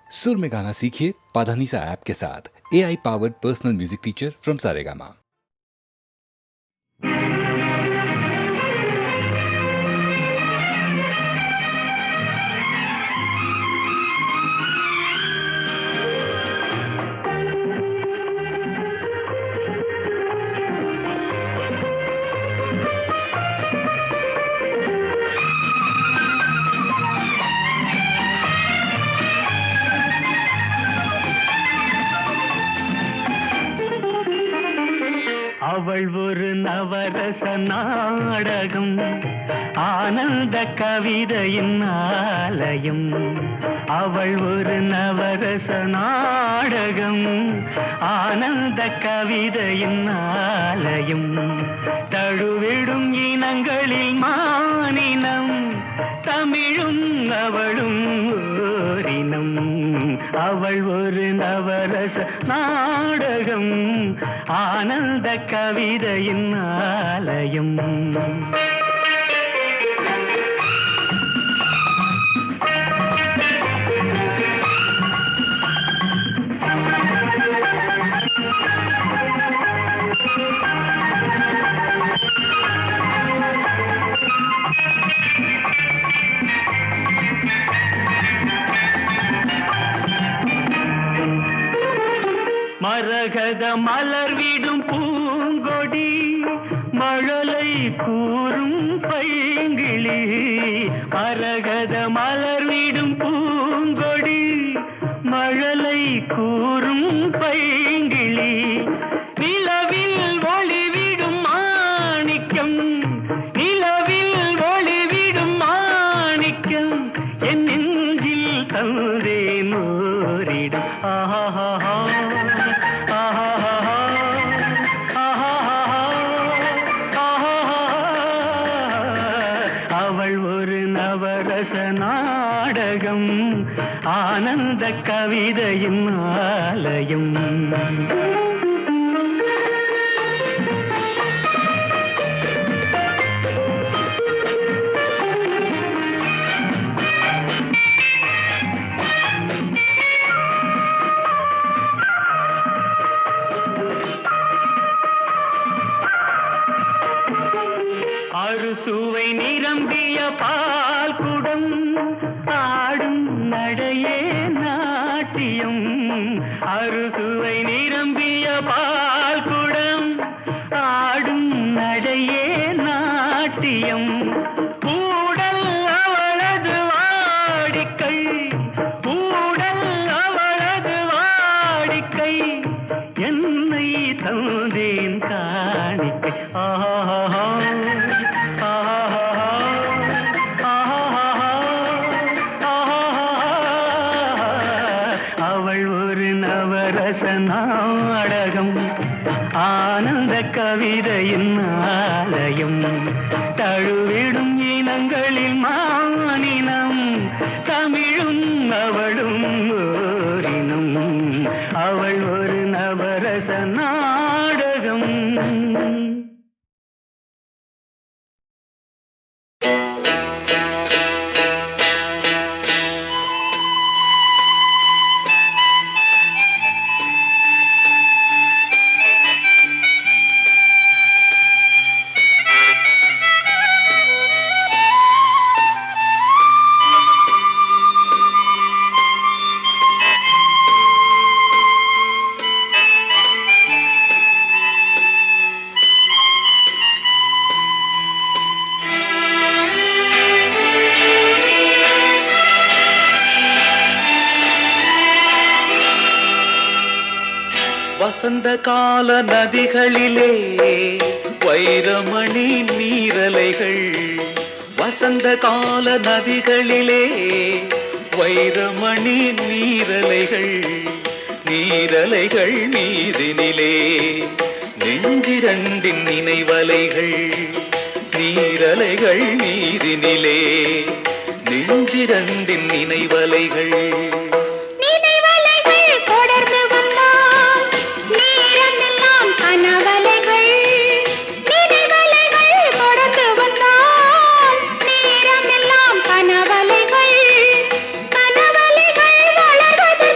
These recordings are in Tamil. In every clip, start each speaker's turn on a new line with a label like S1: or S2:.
S1: सुर में गाना सीखिए पाधानीसा ऐप के साथ। AI powered personal music teacher from Saregama.
S2: அவள் ஒரு நவரச நாடகம், ஆனந்த கவிதையின் ஆலயம். அவள் ஒரு நவரச நாடகம், ஆனந்த கவிதையின் ஆலயம். தழுவிடும் இனங்களில் மானினம், தமிழும் அவளும் ஓரினம். அவள் ஒரு நவரச நாடகம், ஆனந்த கவிதையின் ஆலயம். மரகத மலர் விடும் பூங்கொடி, மழலை கூறும் பைங்கிளி. மரகத மலர் விடும் பூங்கொடி, மழலை கூறும் பைங்கிளி. நிலவில் ஒளிவிடும் மாணிக்கம், நிலவில் ஒளிவிடும் மாணிக்கம். என் நெஞ்சில் தந்தேன் ஓரிடம். ஆஹா நாடகம், ஆனந்த கவிதையின் ஆலயம். அறுசுவை நிரம்பிய பால் குடம், ஆடும் நடையே நாட்டியம். அறுசுவை நிரம்பிய பால் குடம், ஆடும் நடையே நாட்டியம். கூடல் அவளது வாடிக்கை, கூடல் அவளது வாடிக்கை. என்னை தந்தேன் காணிக்கை. ஆஹா நாடகம், ஆனந்த கவிதையின் ஆலயம். தழுவிடும் இனங்களில் மானினம், தமிழும் அவளும் ஓரினம். அவள் ஒரு நவரச நாடகம். வசந்த கால நதிகளிலே வைரமணி நீரலைகள். வசந்த கால நதிகளிலே வைரமணி நீரலைகள். நீரலைகள் மீதினிலே நெஞ்சிரண்டின் நினைவலைகள். நீரலைகள் மீதினிலே நெஞ்சிரண்டின் நினைவலைகள்.
S3: கனவலைகள், நினைவலைகள் தொடர்ந்து வந்தால் நேரமெல்லாம் கனவலைகள். கனவலைகள் வளர்வது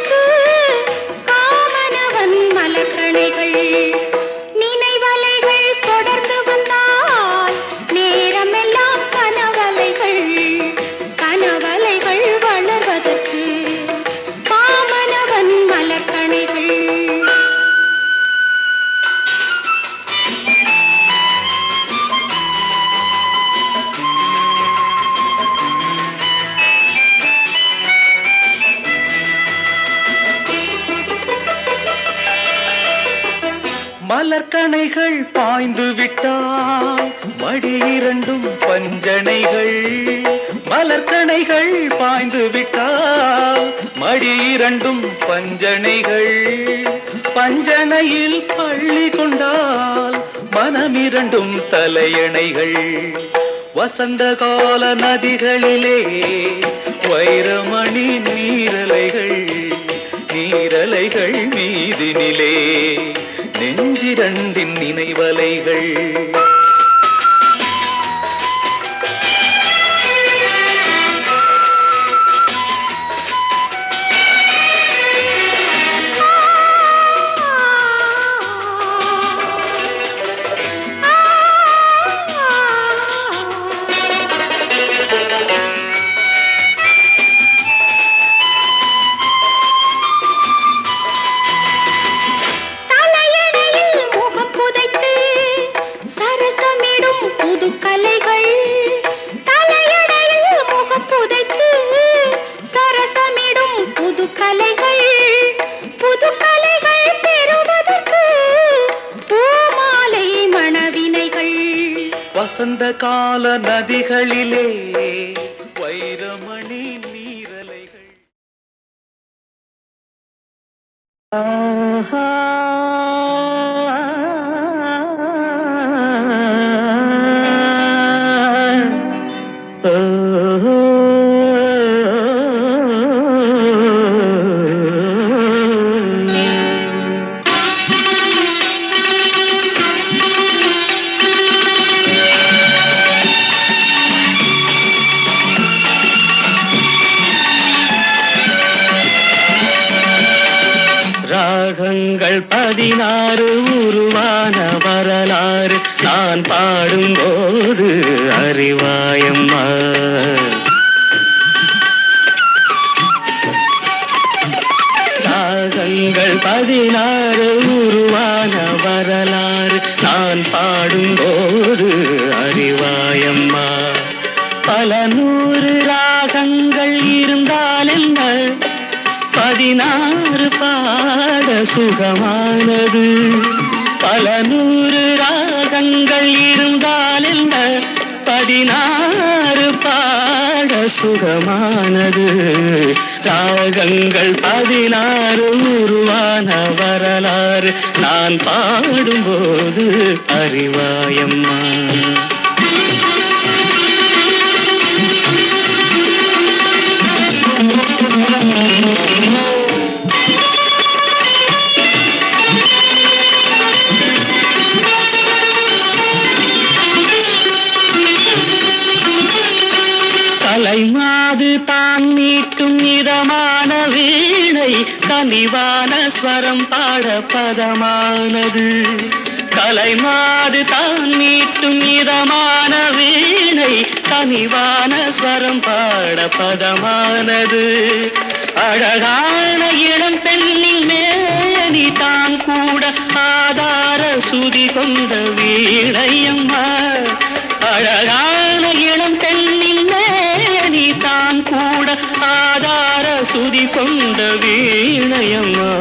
S2: மலர்கணைகள் பாய்ந்து விட்டால் மடி இரண்டும் பஞ்சனைகள். மலர்கணைகள் பாய்ந்து விட்டால் மடி இரண்டும் பஞ்சனைகள். பஞ்சனையில் பள்ளி கொண்டால் மனமிரண்டும் தலையணைகள். வசந்த கால நதிகளிலே வைரமணி நீரலைகள். நீரலைகள் மீதினிலே நெஞ்சிரண்டின் நினைவலைகள். வசந்த கால நதிகளிலே வைரமணி நீரலைகள். ராகங்கள் 16 உருவான வரலாறு நான் பாடும்போது அறிவாயம்மா. ராகங்கள் 16 உருவான வரலாறு நான் பாடும்போது அறிவாயம்மா. பல 100 ராகங்கள் இருந்தால் என்ன, 16 பாட சுகமானது. பல 100 ராகங்கள் இருந்தால் என்ன, 16 பாட சுகமானது. ராகங்கள் 16 உருவான வரலாறு நான் பாடும்போது அறிவாயம்மா. கலைமாது தான் மீட்டும் இதமான வீணை, கனிவான ஸ்வரம் பாட பதமானது. கலைமாது தான் மீட்டும் இதமான வீணை, கனிவான ஸ்வரம் பாட பதமானது. அழகான இளம் பெண்ணின் மேனி தான் கூட ஆதார சுதி கொண்ட வீணையம்மா. அழகான இளம் பெண்ணின் மேனி தான் கூட ஆதார சுதி கொண்ட வீணையம்மா.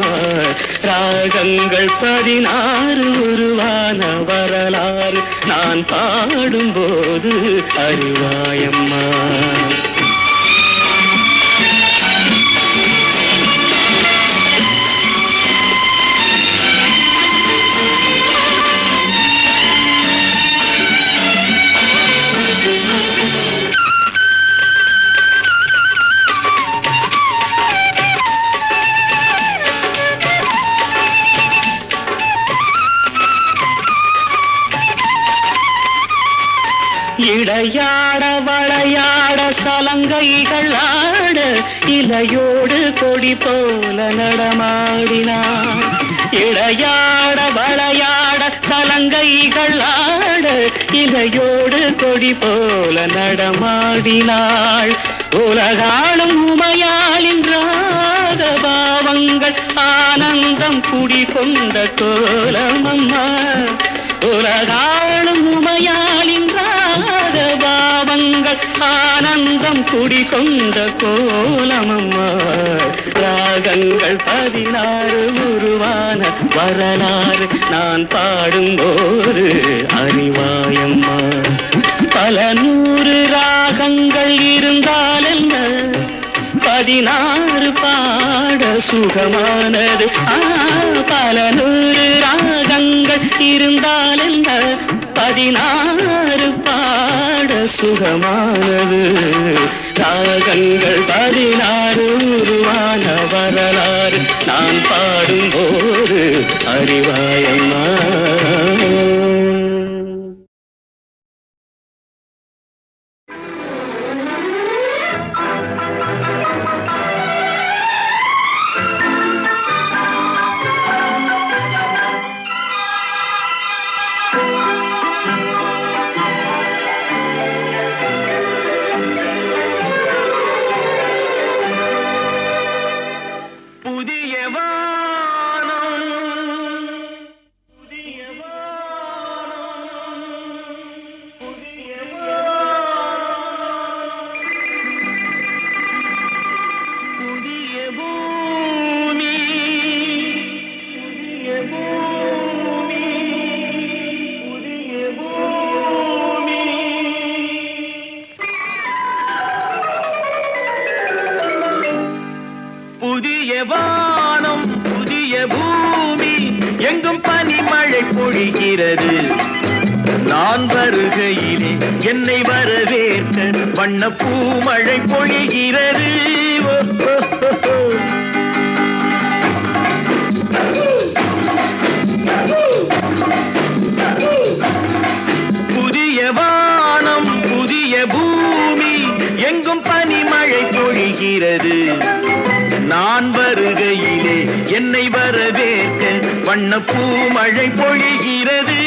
S2: ராகங்கள் 16 உருவான வரலாறு நான் பாடும்போது அறிவாயம்மா. இடையாட வளையாட சலங்கைகள் ஆட, இலையோடு கொடி போல நடமாடினான். இடையாட வளையாட சலங்கைகள் ஆட, இலையோடு கொடி போல நடமாடினாள். உலகாளும் உமையாளின் ராக பாவங்கள் ஆனந்தம் குடிகொண்ட கோலமம்மா. உலகாளும் உமையாளின் ராக பாவங்கள் ஆனந்தம் குடிகொண்ட கோலமம்மா. ராக ராகங்கள் 16 உருவான வரலாறு நான் பாடும்போது அறிவாயம்மா. பல 100 ராகங்கள் இருந்தால் என்ன, 16 பாட சுகமானது. பல 100 ராகங்கள் இருந்தால் என்ன, 16 பாட சுகமானது. ராகங்கள் 16 உருவான வரலாறு நான் பாடும்போது அறிவாயம்மா. புதிய வானம் புதிய பூமி எங்கும் பனிமழை பொழிகிறது. நான் வருகையிலே என்னை வரவேற்க வண்ண பூமழை பொழிகிறது. புதிய வானம் புதிய பூமி எங்கும் பனிமழை பொழிகிறது. நான் வருகையிலே என்னை வரவேற்க வண்ண பூமழை பொழிகிறது.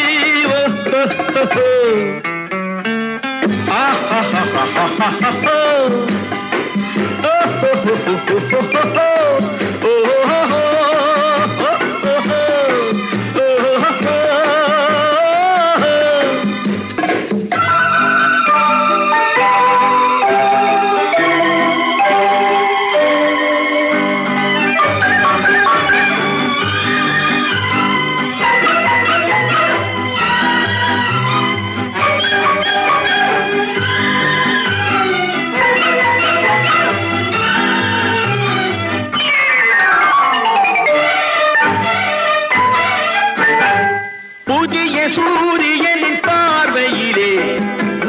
S2: புதிய சூரியனின் பார்வையிலே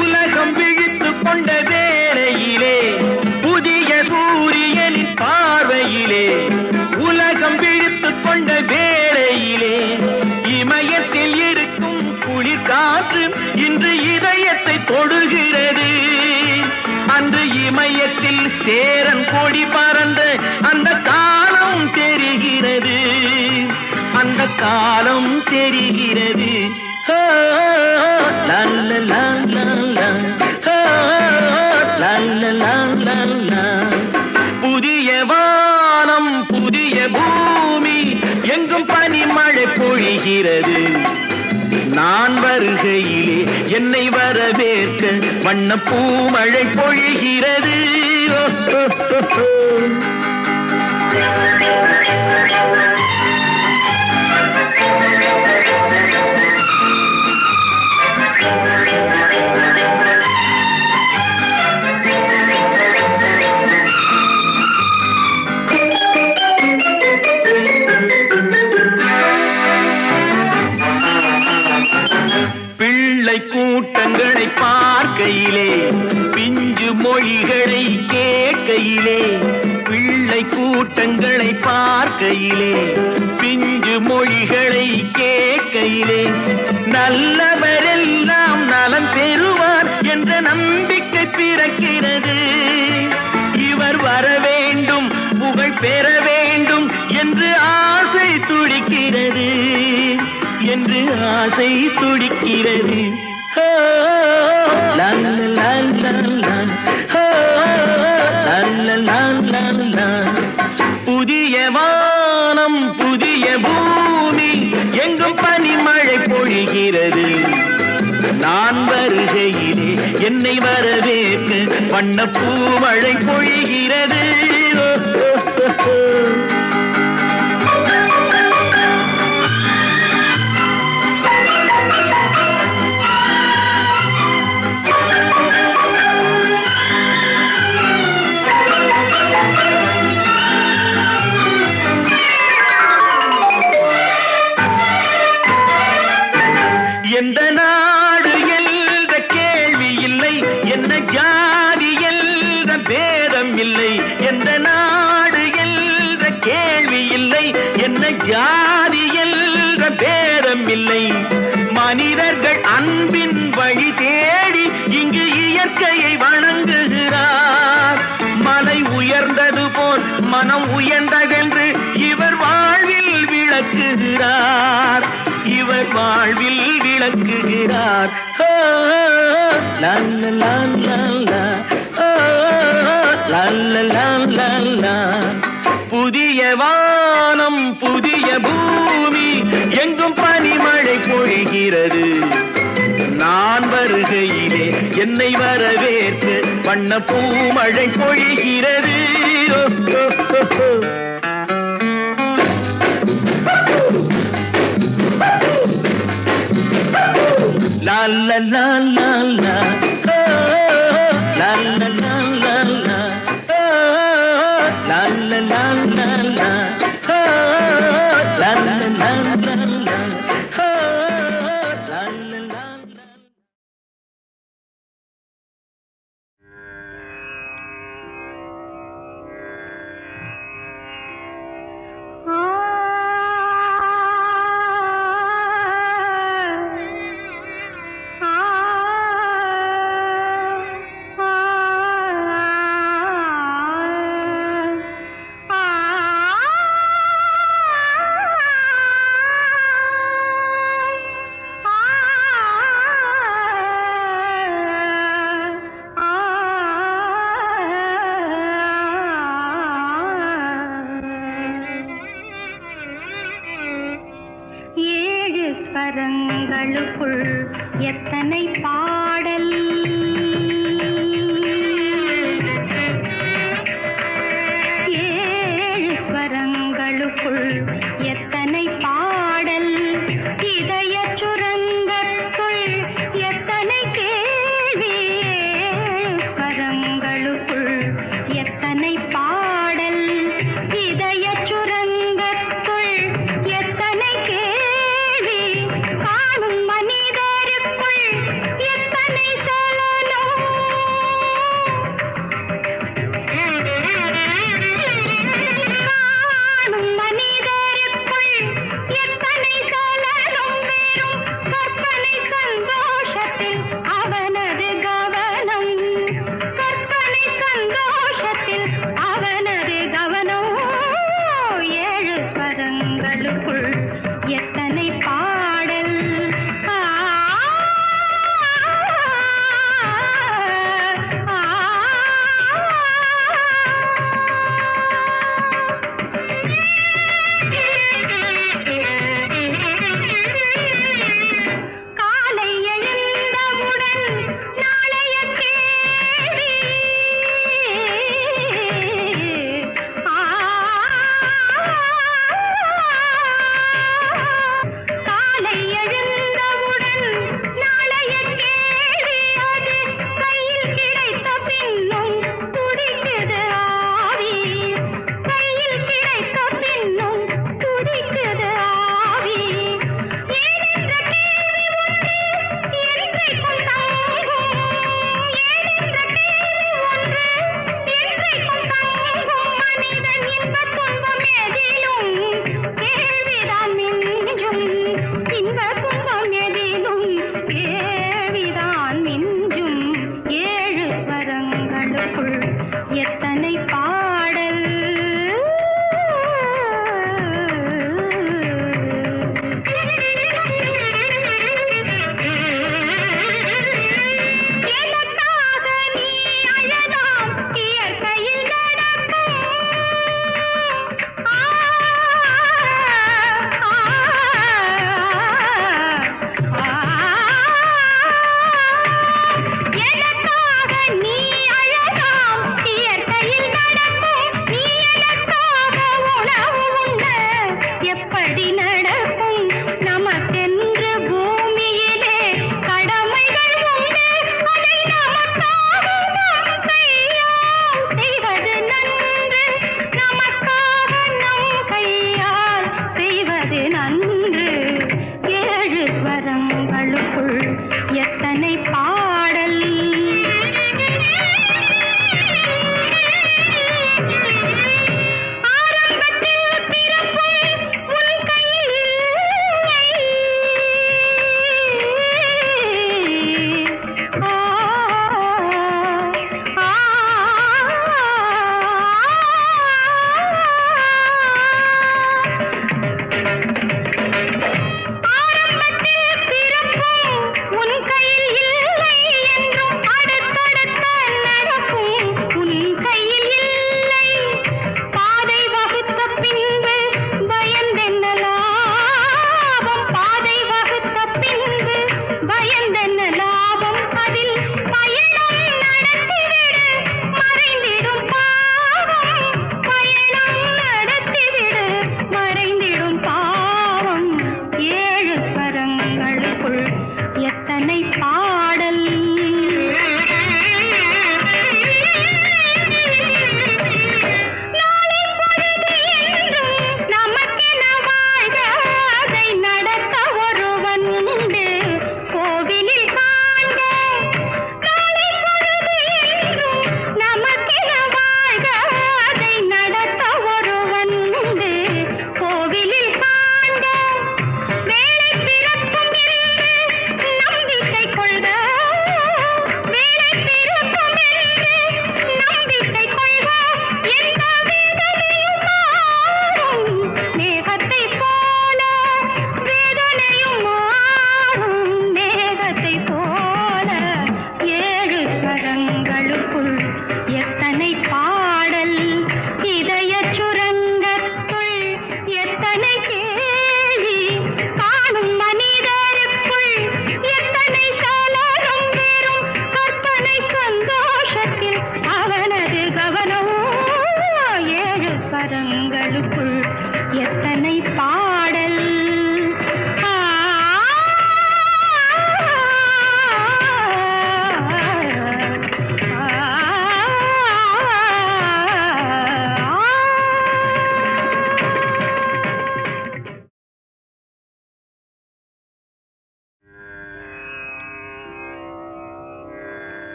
S2: உலகம் விழித்துக் கொண்ட வேளையிலே, புதிய சூரியனின் பார்வையிலே உலகம் விழித்துக் கொண்ட வேளையிலே, இமயத்தில் இருக்கும் குளிர் காற்று இன்று இதயத்தை தொடுகிறது. அன்று இமயத்தில் சேரன் கொடி பறந்த அந்த காலம் தெரிகிறது. அந்த காலம் தெரிகிறது. புதிய வானம் புதிய பூமி எங்கும் பனிமழை பொழிகிறது. நான் வருகையிலே என்னை வரவேற்க வண்ண பூமழை பொழிகிறது. பிள்ளை கூட்டங்களை பார்க்கையிலே பிஞ்சு மொழிகளை கேட்கையிலே, பிள்ளை கூட்டங்களை பார்க்கையிலே பிஞ்சு மொழிகளை கேட்கையிலே, நல்லவரெல்லாம் நலம் பெறுவார் என்ற நம்பிக்கை பிறக்கிறது. இவர் வர வேண்டும் புகழ் பெற வேண்டும் என்று ஆசை துடிக்கிறது. என்று ஆசை துடிக்கிறது. புதிய வானம் புதிய பூமி எங்கும் பனிமழை பொழிகிறது. நான் வருகையிலே என்னை வரவேற்க வண்ண பூமழை பொழிகிறது. ஜாதி என்ற பேதம் இல்லை. மனிதர்கள் அன்பின் வழி தேடி இங்கு இயற்கையை வணங்குகிறார். மலை உயர்ந்தது போல் மனம் உயர்ந்ததென்று இவர் வாழ்வில் விளக்குகிறார். இவர் வாழ்வில் விளக்குகிறார். லா லா லா லா, லா லா லா லா. புதிய வானம் புதிய பூமி எங்கும் பனிமழை பொழிகிறது. நான் வருகையிலே என்னை வரவேற்று வண்ண பூமழை பொழிகிறது. லா லா லா லா லா, லா லா லா லா லா, லா லா லா லா லா, லா லா லா லா லா.
S3: ஸ்வரங்களுக்குள் எத்தனை பாடல், ஏழு ஸ்வரங்களுக்குள் எத்தனை பாடல், இதய சுரங்கத்துள் எத்தனை கேள்வி, ஏழு ஸ்வரங்களுக்குள் எத்தனை பாடல், இதய சுரங்கத்துள் எத்தனை கேள்வி, காணும் மனிதருக்குள் எத்தனை சலனம், காணும் மனிதருக்குள்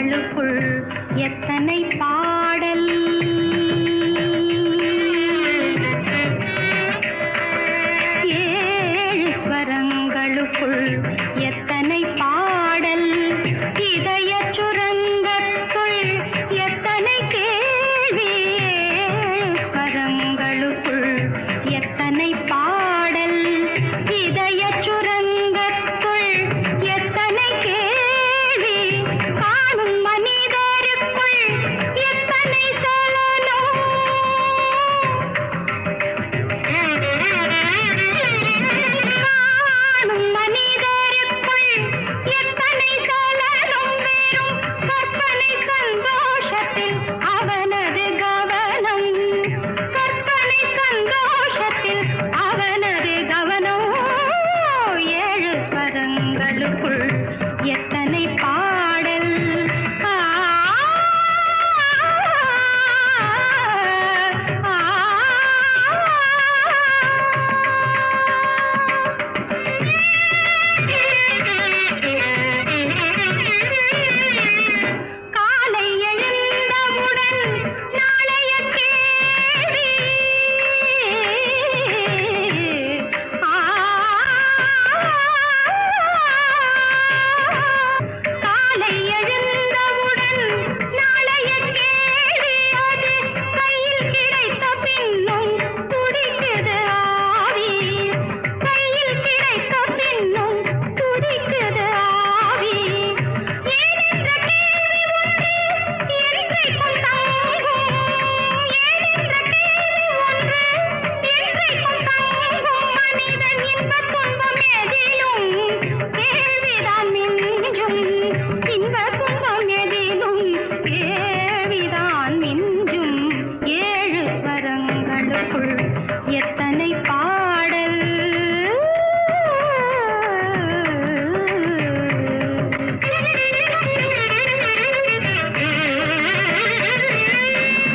S3: ஸ்வரங்களுக்குள் எத்தனை பாடல். ஏழு ஸ்வரங்களுக்குள் எத்தனை பாடல். இதய சுரங்கத்துள் எத்தனை கேள்வி. ஏழு ஸ்வரங்களுக்குள் எத்தனை பாடல். இதய சுரங்கத்துள் எத்தனை கேள்வி. காணும் மனிதருக்குள் எத்தனை சலனம். காணும் மனிதருக்குள் எத்தனை சலனம். வெறும் கற்பனை சந்தோஷத்தில் அவனது கவனம். கற்பனை சந்தோஷத்தில் அவனது கவனம். ஏழு ஸ்வரங்களுக்குள் எத்தனை பாடல். ஆ, ஆ, ஆ. காலை எழுந்தவுடன் நாளைய கேள்வி. காலை எழுந்தவுடன் நாளைய கேள்வி. அது கையில் கிடைத்த பின்னும் துடிக்குது ஆவி. கையில் கிடைத்த பின்னும் துடிக்குது ஆவி. ஏனென்ற கேள்வி ஒன்று என்றைக்கும் தங்கும். ஏனென்ற கேள்வி ஒன்று என்றைக்கும் தங்கும். மனிதன் இன்பத் துன்பம் எதிலும் கேள்விதான் மிஞ்சும். இன்பத் துன்பம் எதிலும் கேள்விதான் மிஞ்சும். ஏழு ஸ்வரங்களுக்குள் எத்தனை பாடல்.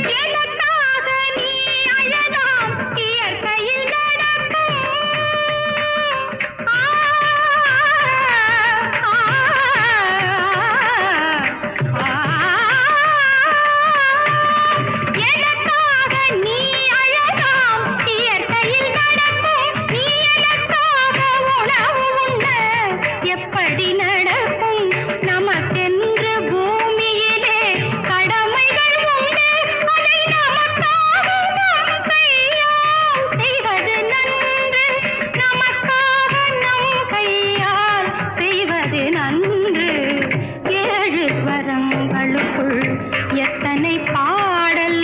S3: எதற்காக நீ அழகாம் இயற்கையில் நடக்கும். ஆ, ஆ, ஆ. எதற்காக நீ அழகாம் இயற்கையில் நடக்கும். நீ எதற்காக உணவு உண்ண எப்படி நடக்கும். நமக்கென்று பூமியிலே கடமைகள் உண்டு. அதை நமக்காக நம் கையால் செய்வது நன்று. நமக்காக நம் கையால் செய்வது நன்று. ஏழு ஸ்வரங்களுக்குள் எத்தனை பாடல்.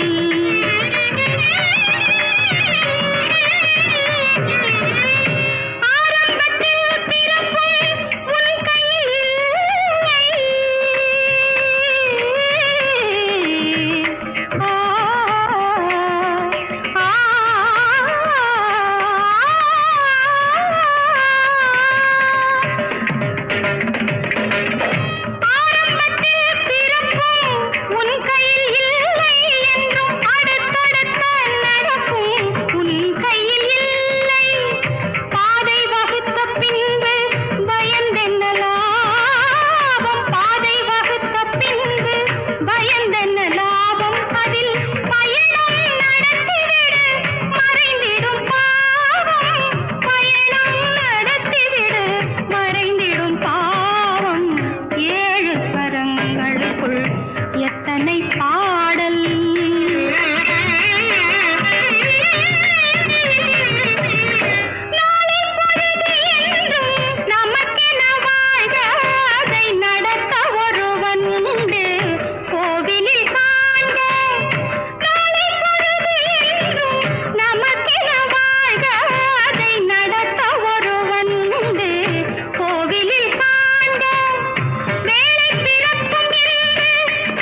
S3: ஆரம்பத்தில் பிறப்பும் உன் கையில் இல்லை. ஆ, ஆ, ஆரம்பத்தில் பிறப்பும் உன் கையில் இல்லை என்றும் அடுத்தடுத்த நடக்கும் உன் கையில் இல்லை. பாதை வகுத்த பின்பு பயந்தென்ன லாபம். பாதை வகுத்த பின்பு பயந்தென்ன லாபம். அதில் பயணம் நடத்திவிடு மறைந்திடும் பாவம். பயணம் நடத்திவிடு மறைந்திடும் பாவம். ஏழு ஸ்வரங்களுக்குள் எத்தனை பாடல். நாளை பொழுது என்றும் நமக்கென வாழ்க. அதை நடத்த ஒருவன் உண்டு கோவிலில் காண்க. நாளை பொழுது என்றும் நமக்கென வாழ்க. அதை நடத்த ஒருவன் உண்டு கோவிலில் காண்க. வேலை பிறக்கும் என்று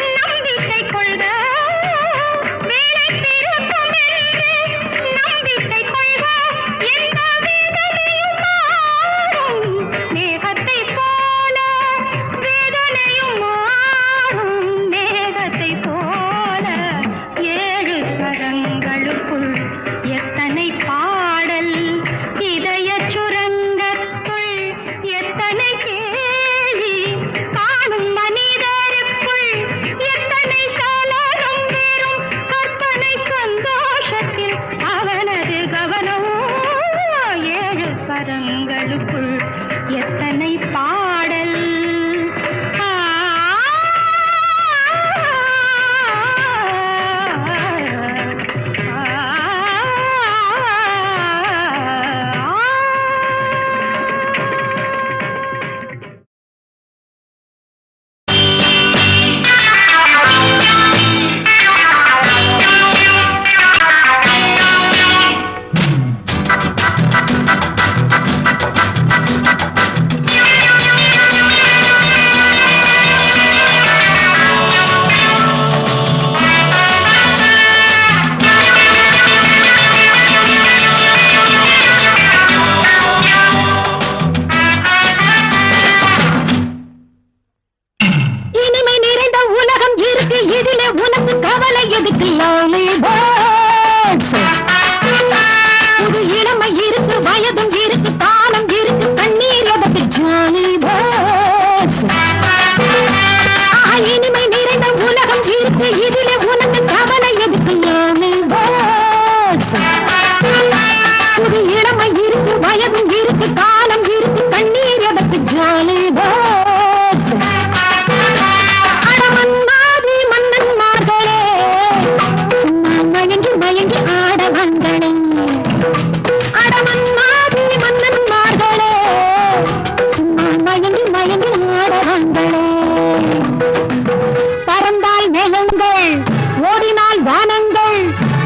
S3: வானங்கள்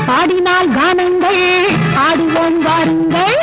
S3: பாடினால் கானங்கள் ஆடுவோம் வாருங்கள்.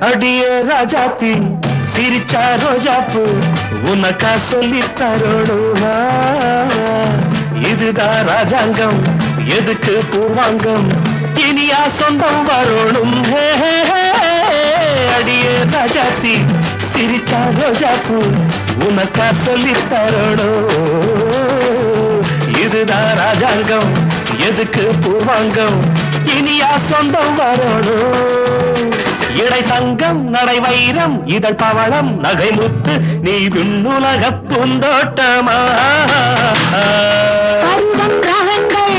S2: அடியே ராஜாத்தி சிரிச்சா ரோஜாப்பு உனக்கா சொல்லி தரோடுமா, இதுதான் ராஜாங்கம் எதுக்கு பூர்வாங்கம் இனியா சொந்தம் வரணும். அடியே ராஜாத்தி சிரிச்சா ரோஜாப்பு உனக்கா சொல்லி தரோடும், இதுதான் ராஜாங்கம் எதுக்கு பூர்வாங்கம் இனியா சொந்தம் வரணும். இடை தங்கம் நடை வைரம் இதழ் பவளம் நகை முத்து நீ விண்ணுலக பூந்தோட்டமா.
S3: பருவம் ராகங்கள்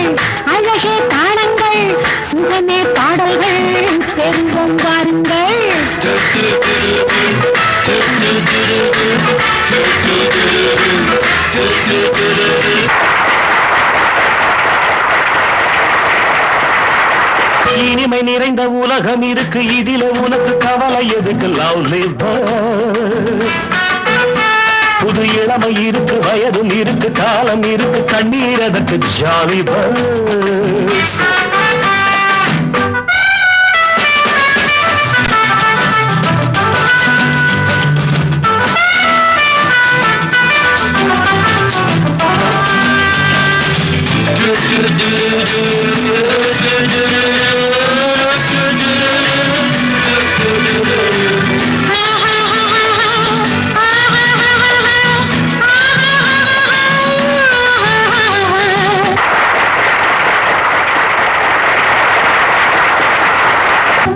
S3: அழகே தாளங்கள் சுகமே பாடல்கள் பெருவம் வாருங்கள்.
S2: இனிமை நிறைந்த உலகம் இருக்கு இதில உனக்கு கவலை எதுக்கு? லவ்லி பேர்ட்ஸ் புது இளமை இருக்கு வயதும் இருக்கு காலம் இருக்கு கண்ணீர் அதற்கு ஜாலி பேர்ட்ஸ்.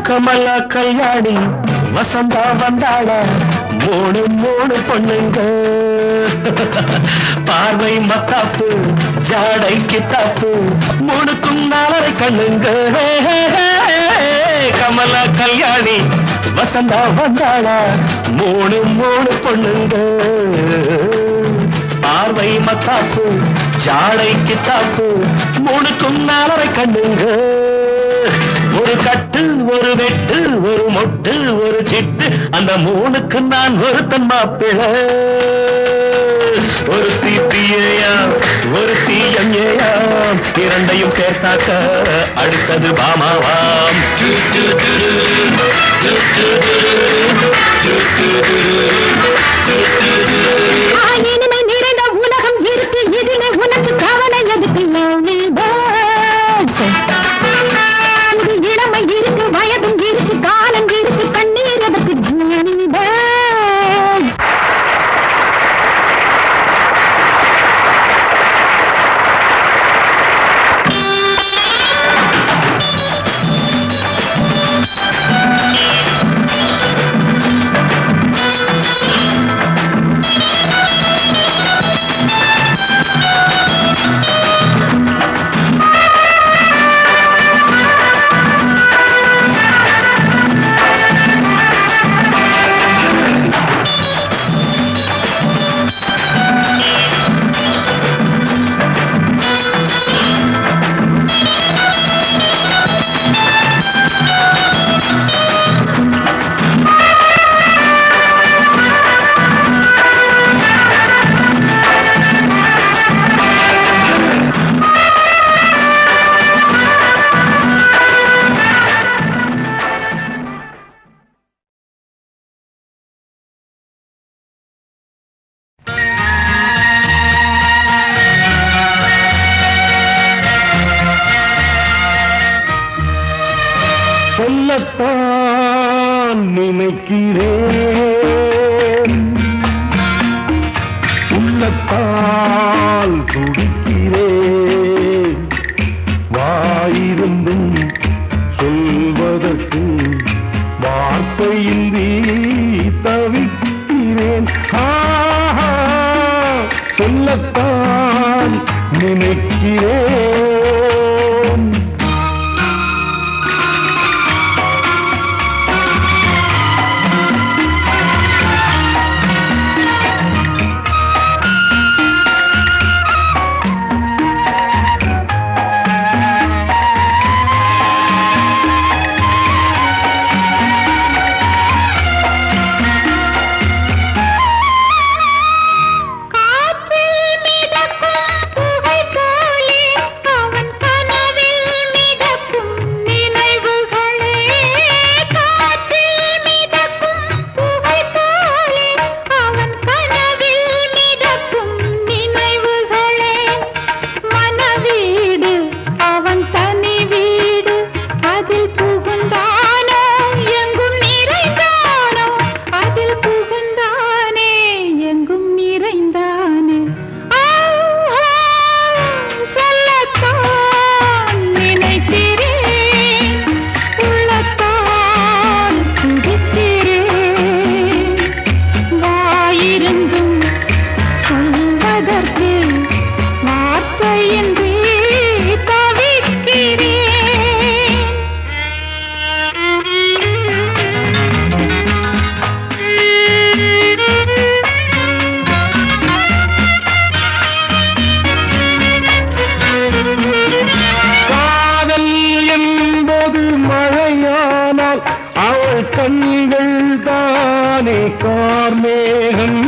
S2: கமலா கல்யாணி வசந்தா வந்தாளா மூணு மூணு பொண்ணுங்க பார்வை மத்தாப்பு ஜாடை கித்தாப்பு மூணுக்கும் நாளரை கண்ணுங்க. கமலா கல்யாணி வசந்தா வந்தாளா மூணு மூணு பொண்ணுங்க பார்வை மத்தாப்பு ஜாடை கித்தாப்பு மூணுக்கும் நாளரை கண்ணுங்க. ஒரு கட்டு ஒரு வெட்டு ஒரு மொட்டு ஒரு சிட்டு அந்த மூணுக்கு நான் ஒருத்தன் மாப்பிள. ஒரு தீப்பியாம் ஒரு தீயம்யாம் இரண்டையும் சேர்த்தாக்க அடுத்தது பாமாவாம்.
S3: இனிமை நிறைந்த உலகம் இருக்கு இதிலே உனக்கு கவலை எதுக்கு? இளமை இருக்கு வயதும் இருக்கு காலம் இருக்கு கண்ணீர் அதற்கு ஜாலி பேர்ட்ஸ்.
S4: கார்மேகம்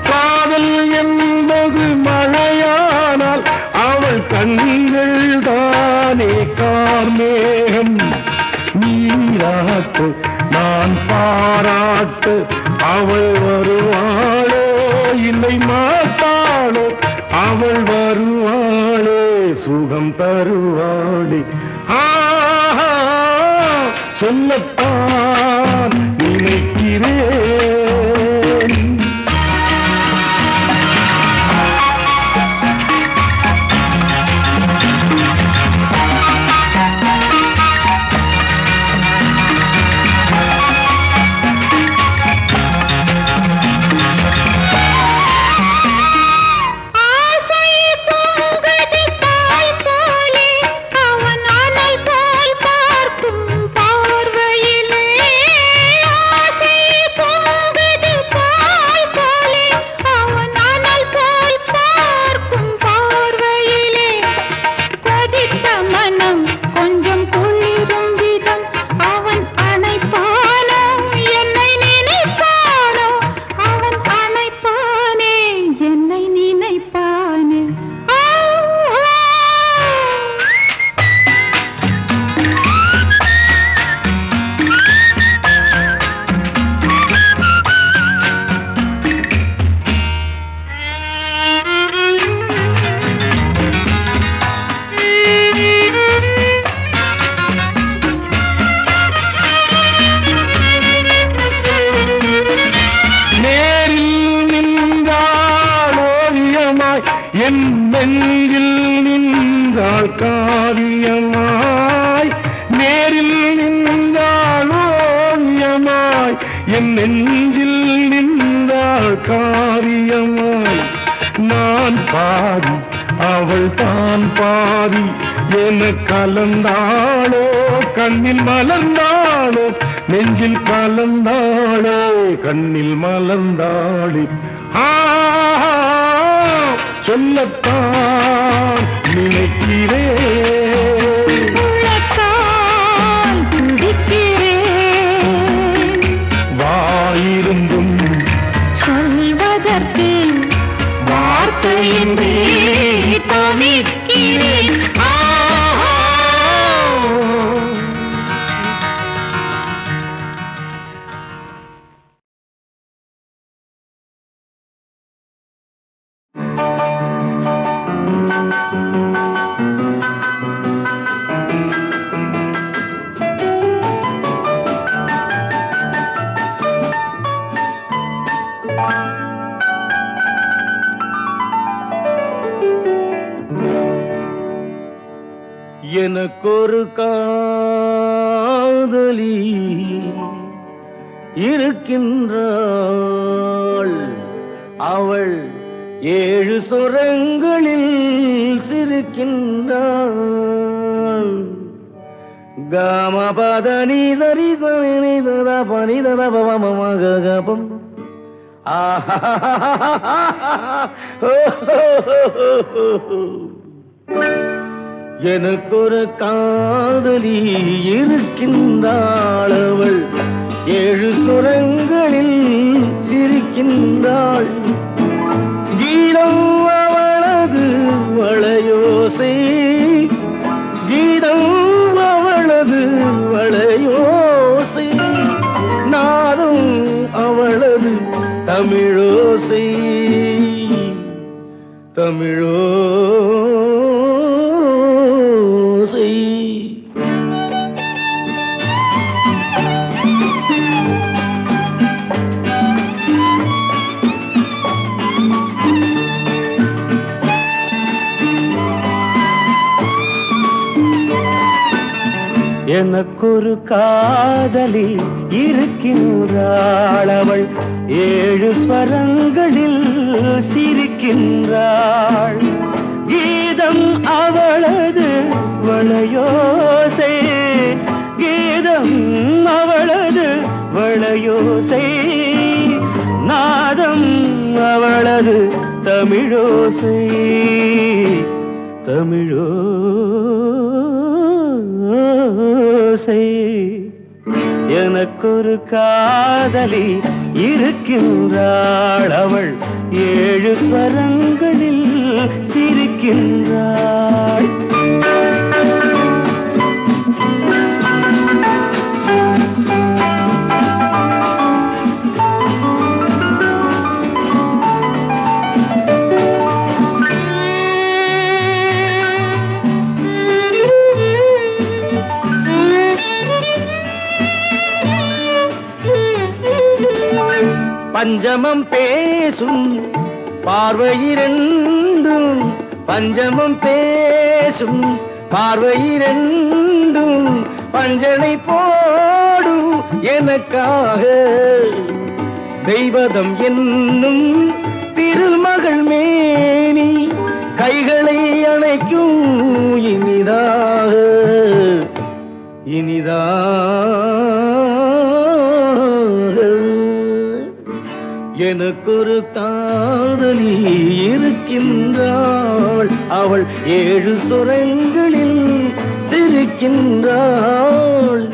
S4: காதல் என்பது மழையானால் அவள் கண்கள் தானே கார்மேகம் நீராட்டு நான் பாராட்டு அவள் வருவாளோ இல்லை மாட்டாளோ அவள் வருவாளே சுகம் தருவாளே சொல்லத்தான் நினைக்கிறேன் என் நெஞ்சில் நின்றாள் காவியமாய் நேரில் நின்றாள் ஓவியமாய் என் நெஞ்சில் நின்றாள் காவியமாய் நான் பாதி அவள் தான் பாதி என கலந்தாளோ கண்ணில் மலர்ந்தாளோ நெஞ்சில் கலந்தாளோ கண்ணில் மலர்ந்தாளே சொல்லத்தான் நினைக்கிறேன் வாயிருந்தும்
S3: சொல்வதற்கு
S4: வார்த்தையின்றி
S3: தவிக்கிறேன்.
S4: எனக்கொரு காதலி இருக்கின்றாள் அவள் 7 சுரங்களில் சிரிக்கின்றாள் காமபதனி சரி சரி தத பனி தத பவமகபம் எனக்கொரு காதலி இருக்கின்றாள் அவள் 7 சுரங்களில் சிரிக்கின்றாள் கீதம் அவளது வளையோசை கீதம் அவளது வளையோசை நாதம் அவளது தமிழோசை தமிழோசை எனக்கொரு காதலி இருக்கின்றாள் அவள் 7 ஸ்வரங்களில் சிரிக்கின்றாள் கீதம் அவளது வளையோசை கீதம் அவளது வளையோசை நாதம் அவளது தமிழோசை தமிழோசை எனக்கொரு காதலி
S2: இருக்கின்றாள் அவள் 7 ஸ்வரங்களில் சிரிக்கின்றாள். பஞ்சமம் பேசும் பார்வையிரண்டும், பஞ்சமம் பேசும் பார்வையிரண்டும் பஞ்சனை போடும் எனக்காக. தெய்வதம் என்னும் திருமகள் மேனி கைகளை அணைக்கும் இனிதாக எனக்கொரு காதலி இருக்கின்றாள் அவள் 7 சுரங்களில் சிரிக்கின்றாள்.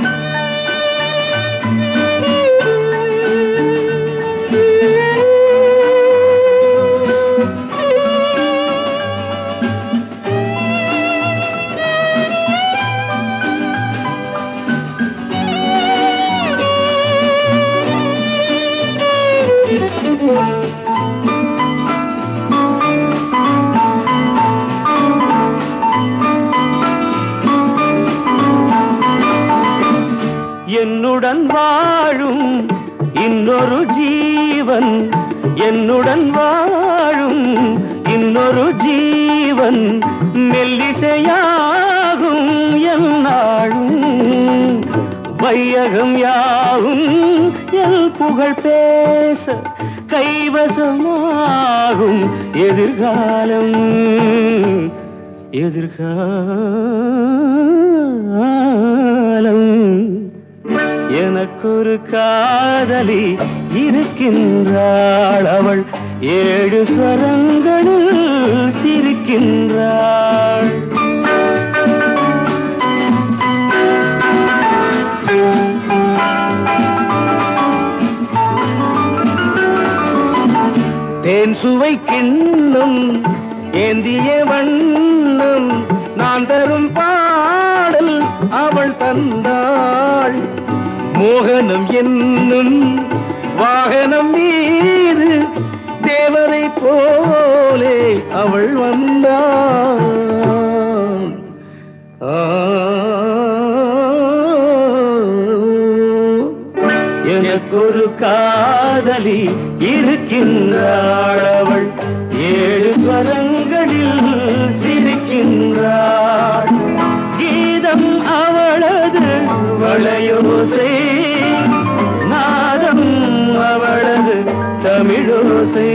S2: என்னுடன் வாழும் இன்னொரு ஜீவன், என்னுடன் வாழும் இன்னொரு ஜீவன் மெல்லிசையாகும் என்னாலும். வையகம் யாவும் என் புகழ் பேச கைவசமாகும் எதிர்காலம். எனக்கொரு காதலி இருக்கின்றாள் அவள் 7 ஸ்வரங்களில் சிரிக்கின்றாள். தேன் சுவை கிண்ணம் ஏந்திய வண்ணம் நான் தரும் பாடல் அவள் தந்தாள். மோகனம் என்னும் வாகனம் மீது தேவனை போலே அவள் வந்தாள். எனக்கொரு காதலி இருக்கின்றாள் அவள் 7 ஸ்வரங்களில் சிரிக்கின்றாள். கீதம் அவளது வளையோசை, நாதம் அவளது தமிழோசை.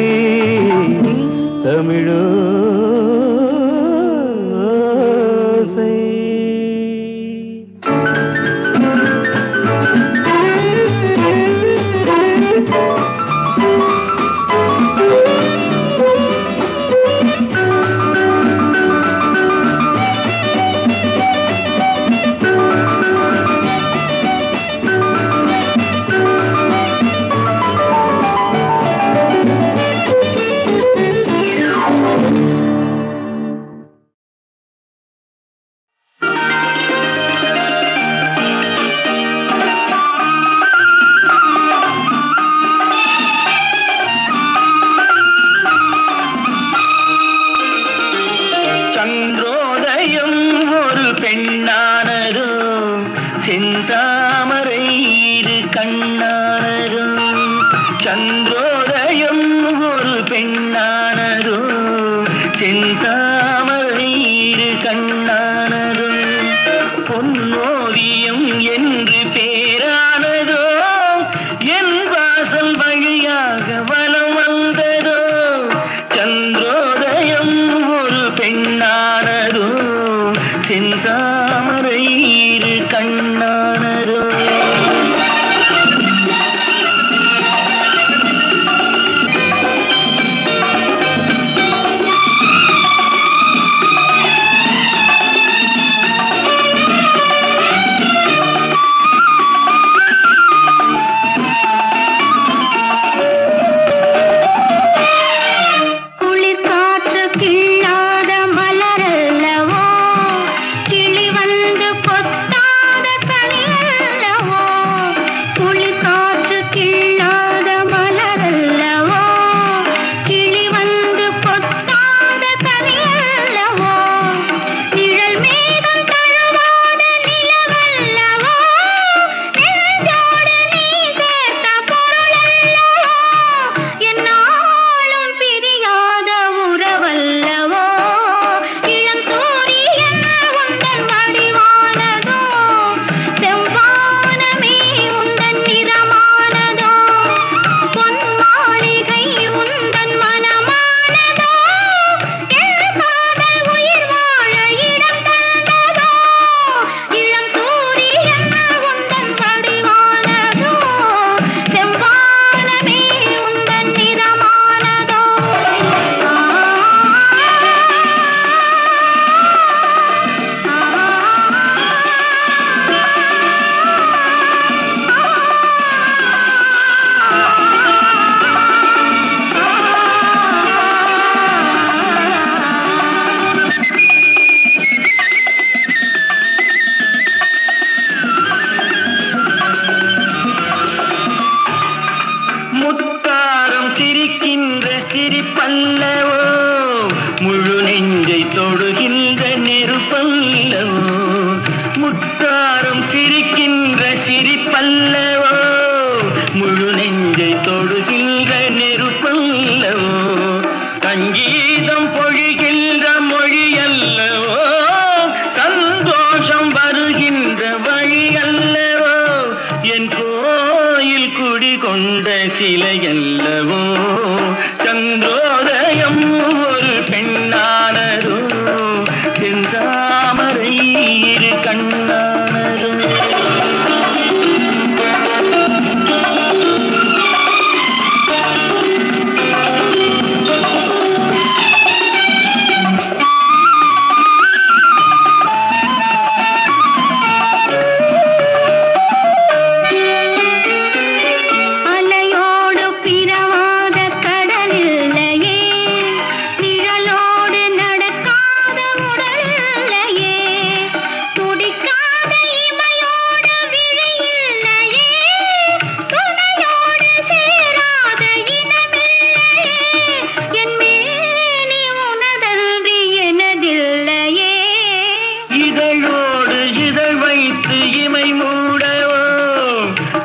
S2: முத்தாரம் சிரிக்கின்ற சிரிப்பல்லவோ முழு நெஞ்சை தொடுகின்ற நெருப்பல்லவோ முத்தாரம் சிரிக்கின்ற சிரிப்பல்லவோ முழு நெஞ்சை தொடுகின்ற நெருப்பல்லவோ சங்கீதம் பொழிகின்ற மொழி அல்லவோ சந்தோஷம் வருகின்ற வழி அல்லவோ என் கோயில் குடிகொண்ட சிலை அல்லவோ சந்திரோதயம் ஒரு பெண்ணானதோ செந்தாமரை இரு கண்ணானதோ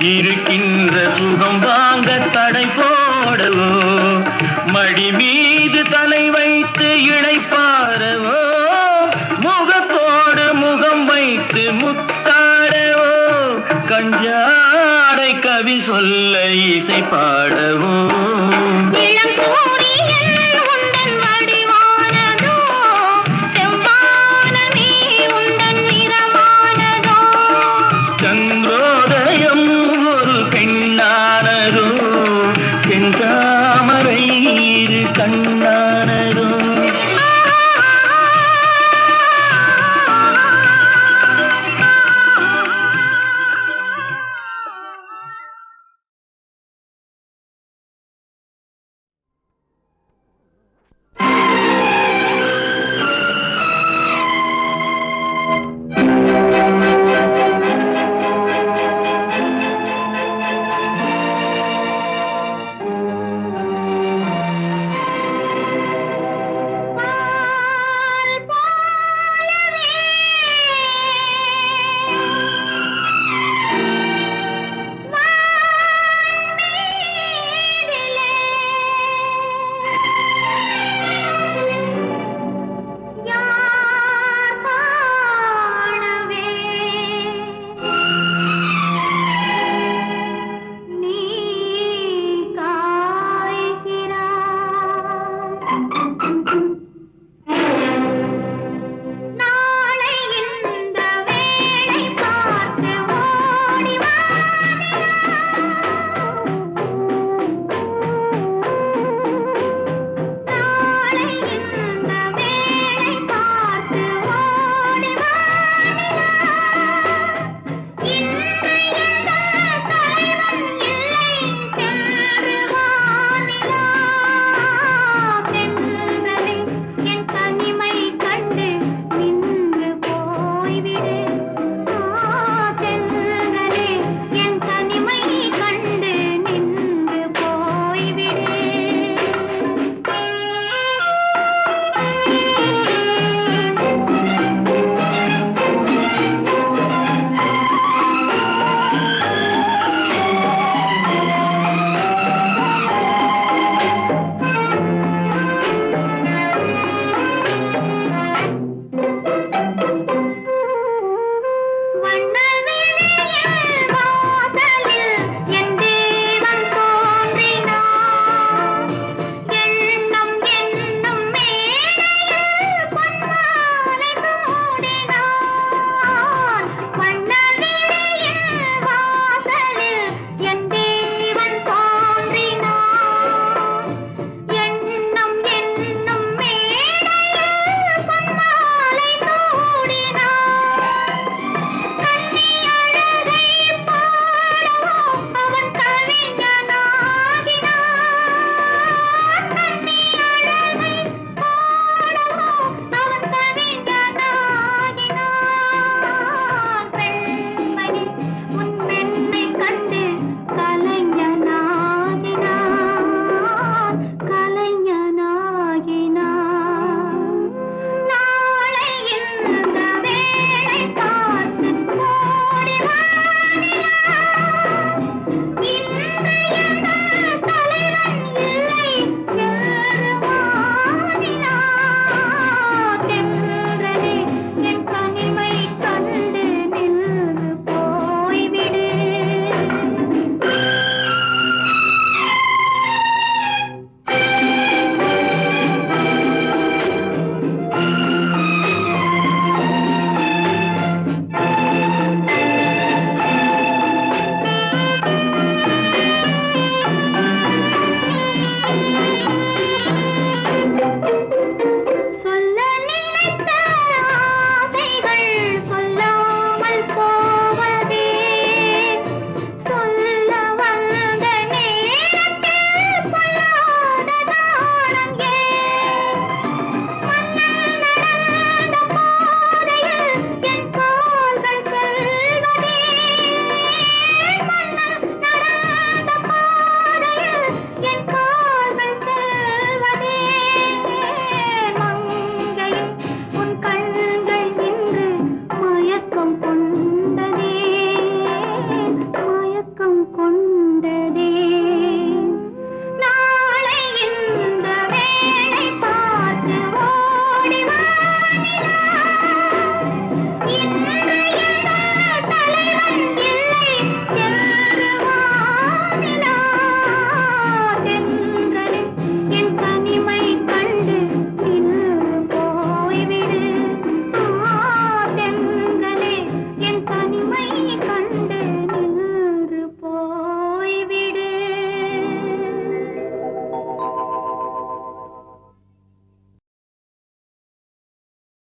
S2: இருக்கின்ற சுகம் வாங்க தடை போடவோ மடி மீது தலை வைத்து இழைப்பாரவோ முகத்தோடு முகம் வைத்து முத்தாடவோ கஞ்சாடை கவி சொல்ல இசை பாடவோ சந்திரோதயம் ஒரு பெண்ணானதோ செந்தாமரை இரு கண்ணானதோ
S3: போய்விடு